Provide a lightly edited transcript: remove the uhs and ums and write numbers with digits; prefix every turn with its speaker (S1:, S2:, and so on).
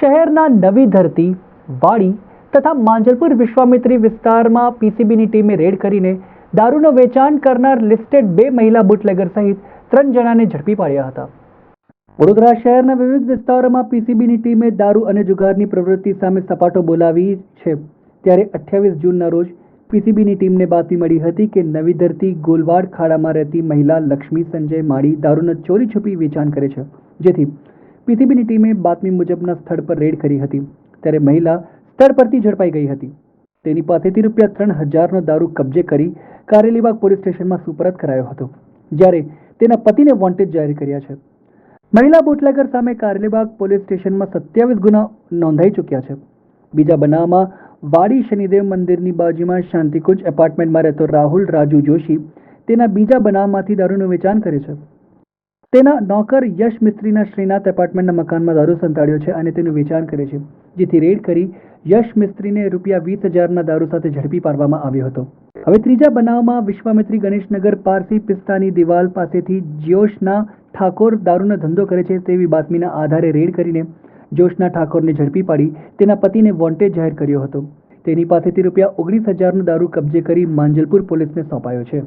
S1: શહેરના નવી ધરતી, વાડી તથા માંજલપુર વિશ્વામિત્રી વિસ્તારમાં પીસીબીની ટીમે રેડ કરીને દારૂનું વેચાણ કરનાર લિસ્ટેડ 2 મહિલા બુટલેગર સહિત 3 જણાને ઝડપી પાડ્યા હતા. વડોદરા શહેરના વિવિધ વિસ્તારોમાં પીસીબીની ટીમે દારૂ અને જુગારની પ્રવૃત્તિ સામે સપાટો બોલાવી છે. ત્યારે 28 જૂનના રોજ પીસીબીની ટીમને બાતમી મળી હતી કે નવી ધરતી ગોલવાડ ખાડામાં રહેતી મહિલા લક્ષ્મી સંજય માળી દારૂનો ચોરી છુપી વેચાણ કરે છે. જેથી પીસીબીની ટીમે બાતમી મુજબના સ્થળ પર રેડ કરી હતી. ત્યારે મહિલા સ્થળ પરથી ઝડપાઈ ગઈ હતી. તેની પાસેથી ₹3000નો દારૂ કબજે કરી કારેલીબાગ પોલીસ સ્ટેશનમાં સુપરત કરાયો હતો. જ્યારે તેના પતિને વોન્ટેડ જાહેર કર્યા છે. મહિલા બુટલેગર સામે કારેલીબાગ પોલીસ સ્ટેશનમાં 27 ગુના નોંધાઈ ચૂક્યા છે. બીજા બનાવમાં વાડી શનિદેવ મંદિરની બાજુમાં શાંતિકુંજ એપાર્ટમેન્ટમાં રહેતો રાહુલ રાજુ જોશી તેના બીજા બનાવમાંથી દારૂનું વેચાણ કરે છે. તેના નોકર યશ મિસ્ત્રીના શ્રીનાથ એપાર્ટમેન્ટના મકાનમાં દારૂ સંતાડ્યો છે અને તેનું વેચાણ કરે છે. જેથી રેડ કરી યશ મિસ્ત્રીને ₹20,000ના દારૂ સાથે ઝડપી પાડવામાં આવ્યો હતો. હવે ત્રીજા બનાવમાં વિશ્વામિત્રી ગણેશનગર પારસી પિસ્તાની દિવાલ પાસેથી જ્યોશના ઠાકોર દારૂનો ધંધો કરે છે તેવી બાતમીના આધારે રેડ કરીને જોશના ઠાકોરને ઝડપી પાડી તેના પતિને વોન્ટેડ જાહેર કર્યો હતો. તેની પાસેથી ₹19,000નો દારૂ કબજે કરી માંજલપુર પોલીસને સોંપાયો છે.